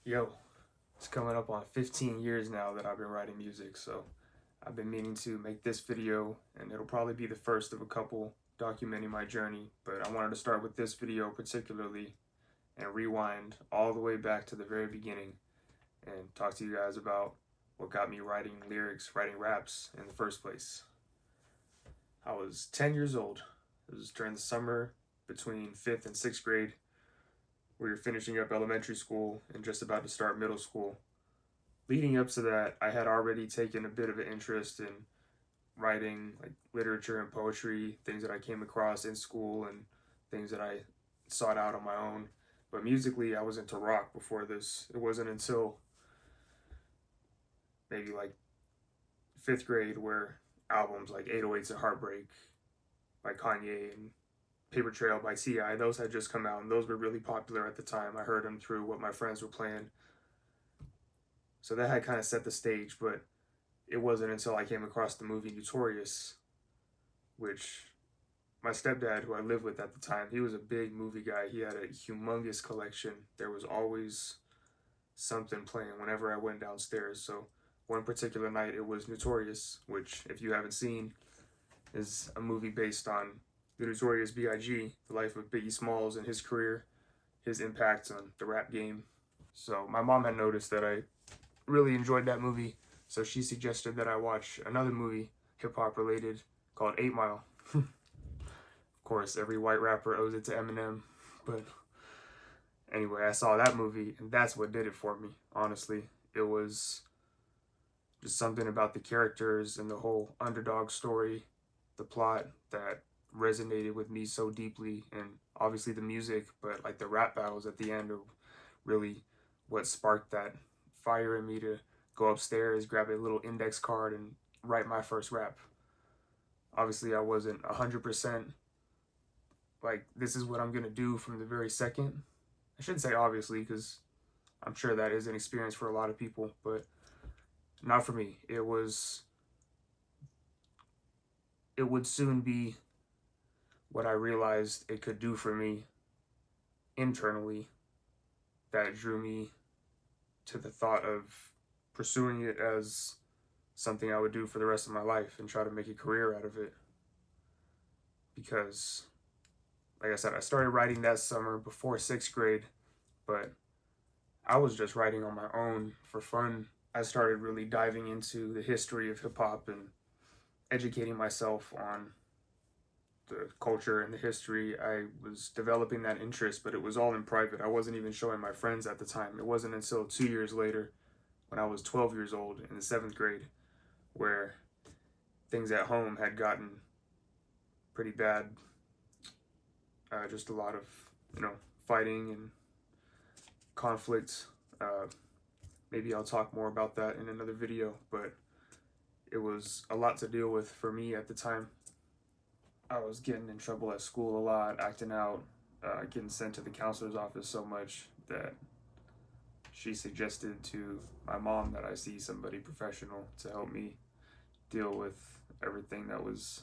Yo, it's coming up on 15 years now that I've been writing music, so I've been meaning to make this video, and it'll probably be the first of a couple documenting my journey, but I wanted to start with this video particularly and rewind all the way back to the very beginning and talk to you guys about what got me writing lyrics, writing raps in the first place. I was 10 years old. It was during the summer between 5th and 6th grade. We were finishing up elementary school and just about to start middle school. Leading up to that, I had already taken a bit of an interest in writing like literature and poetry, things that I came across in school and things that I sought out on my own. But musically, I was into rock before this. It wasn't until maybe like 5th grade where albums like 808s and Heartbreak by Kanye and Paper Trail by T.I., those had just come out, and those were really popular at the time. I heard them through what my friends were playing. So that had kind of set the stage, but it wasn't until I came across the movie Notorious, which my stepdad, who I lived with at the time, he was a big movie guy. He had a humongous collection. There was always something playing whenever I went downstairs. So one particular night, it was Notorious, which, if you haven't seen, is a movie based on the Notorious B.I.G., the life of Biggie Smalls and his career, his impact on the rap game. So my mom had noticed that I really enjoyed that movie, so she suggested that I watch another movie, hip-hop related, called 8 Mile. Of course, every white rapper owes it to Eminem, but anyway, I saw that movie, and that's what did it for me, honestly. It was just something about the characters and the whole underdog story, the plot, that resonated with me so deeply, and obviously the music, but like the rap battles at the end are really what sparked that fire in me to go upstairs, grab a little index card, and write my first rap. Obviously, I wasn't 100% like, this is what I'm gonna do from the very second. I shouldn't say obviously, because I'm sure that is an experience for a lot of people, but not for me. It would soon be what I realized it could do for me internally that drew me to the thought of pursuing it as something I would do for the rest of my life and try to make a career out of it. Because, like I said, I started writing that summer before 6th grade, but I was just writing on my own for fun. I started really diving into the history of hip hop and educating myself on the culture and the history. I was developing that interest, but it was all in private. I wasn't even showing my friends at the time. It wasn't until 2 years later, when I was 12 years old in the 7th grade, where things at home had gotten pretty bad. Just a lot of, fighting and conflict. Maybe I'll talk more about that in another video, but it was a lot to deal with for me at the time. I was getting in trouble at school a lot, acting out, getting sent to the counselor's office so much that she suggested to my mom that I see somebody professional to help me deal with everything that was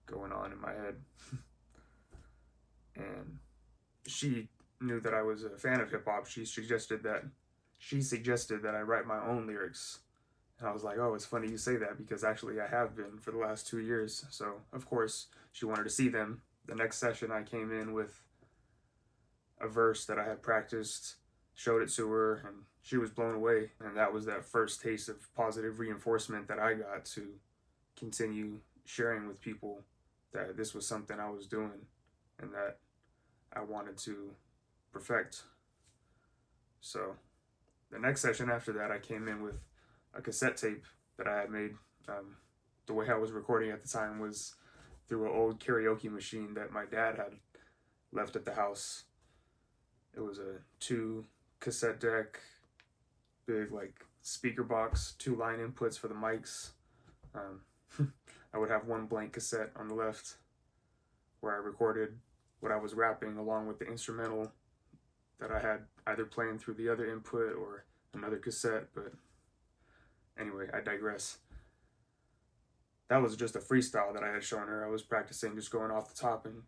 going on in my head. And she knew that I was a fan of hip hop. She suggested that I write my own lyrics. And I was like, oh, it's funny you say that, because actually I have been for the last 2 years. So, of course, she wanted to see them. The next session, I came in with a verse that I had practiced, showed it to her, and she was blown away. And that was that first taste of positive reinforcement that I got to continue sharing with people that this was something I was doing and that I wanted to perfect. So the next session after that, I came in with a cassette tape that I had made. The way I was recording at the time was through an old karaoke machine that my dad had left at the house. It was a 2 cassette deck, big like speaker box, 2 line inputs for the mics. I would have one blank cassette on the left where I recorded what I was rapping along with the instrumental that I had either playing through the other input or another cassette, but anyway, I digress. That was just a freestyle that I had shown her. I was practicing just going off the top, and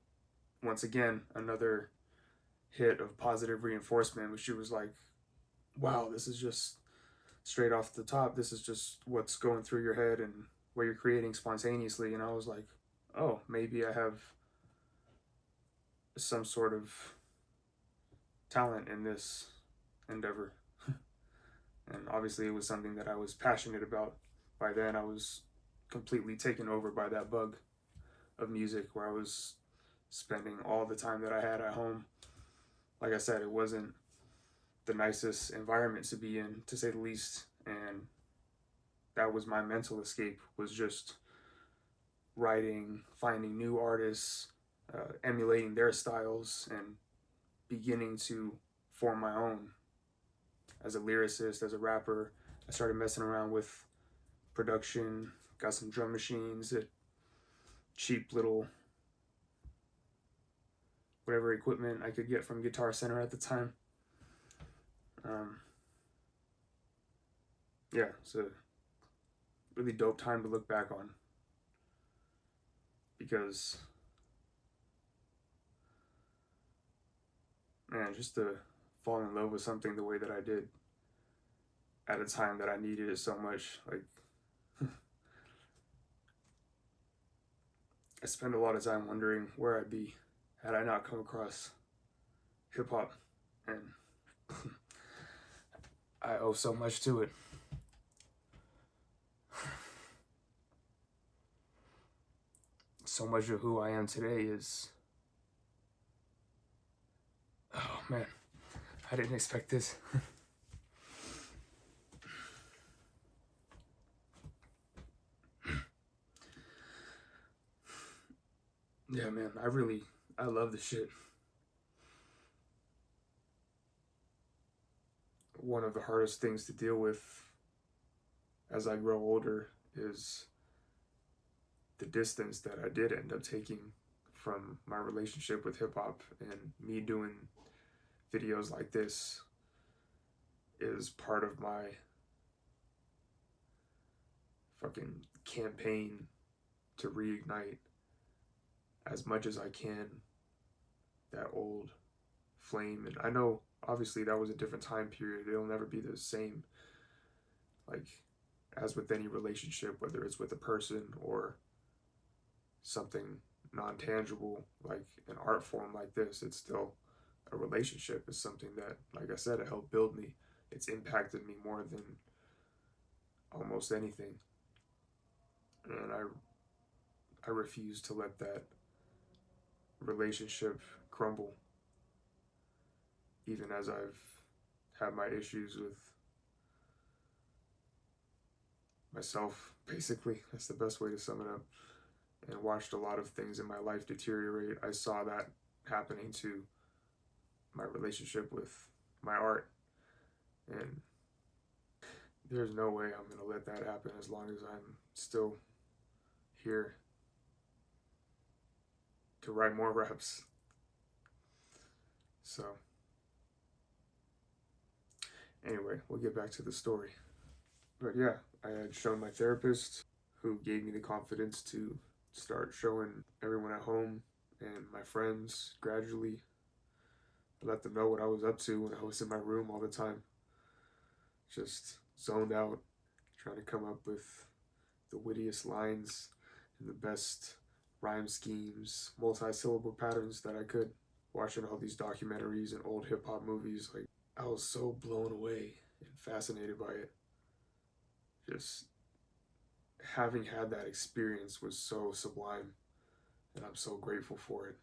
once again, another hit of positive reinforcement, which she was like, wow, this is just straight off the top. This is just what's going through your head and what you're creating spontaneously. And I was like, oh, maybe I have some sort of talent in this endeavor. And obviously, it was something that I was passionate about. By then, I was completely taken over by that bug of music where I was spending all the time that I had at home. Like I said, it wasn't the nicest environment to be in, to say the least. And that was my mental escape, was just writing, finding new artists, emulating their styles, and beginning to form my own as a lyricist, as a rapper. I started messing around with production, got some drum machines, cheap little whatever equipment I could get from Guitar Center at the time. Um, yeah, it's a really dope time to look back on because, man, just to fall in love with something the way that I did at a time that I needed it so much. Like, I spend a lot of time wondering where I'd be had I not come across hip hop, and I owe so much to it. So much of who I am today is, oh man, I didn't expect this. Yeah, man, I love the shit. One of the hardest things to deal with as I grow older is the distance that I did end up taking from my relationship with hip hop, and me doing videos like this is part of my fucking campaign to reignite as much as I can that old flame. And I know obviously that was a different time period. It'll never be the same, like as with any relationship, whether it's with a person or something non-tangible like an art form like this. It's still a relationship. It's something that, like I said, it helped build me. It's impacted me more than almost anything, and I refuse to let that relationship crumble, even as I've had my issues with myself. Basically, that's the best way to sum it up. And watched a lot of things in my life deteriorate. I saw that happening to my relationship with my art, and there's no way I'm gonna let that happen as long as I'm still here to write more raps. So, anyway, we'll get back to the story. But yeah, I had shown my therapist, who gave me the confidence to start showing everyone at home and my friends gradually. I let them know what I was up to when I was in my room all the time, just zoned out, trying to come up with the wittiest lines and the best rhyme schemes, multi-syllable patterns that I could. Watching all these documentaries and old hip hop movies, like I was so blown away and fascinated by it. Just having had that experience was so sublime, and I'm so grateful for it.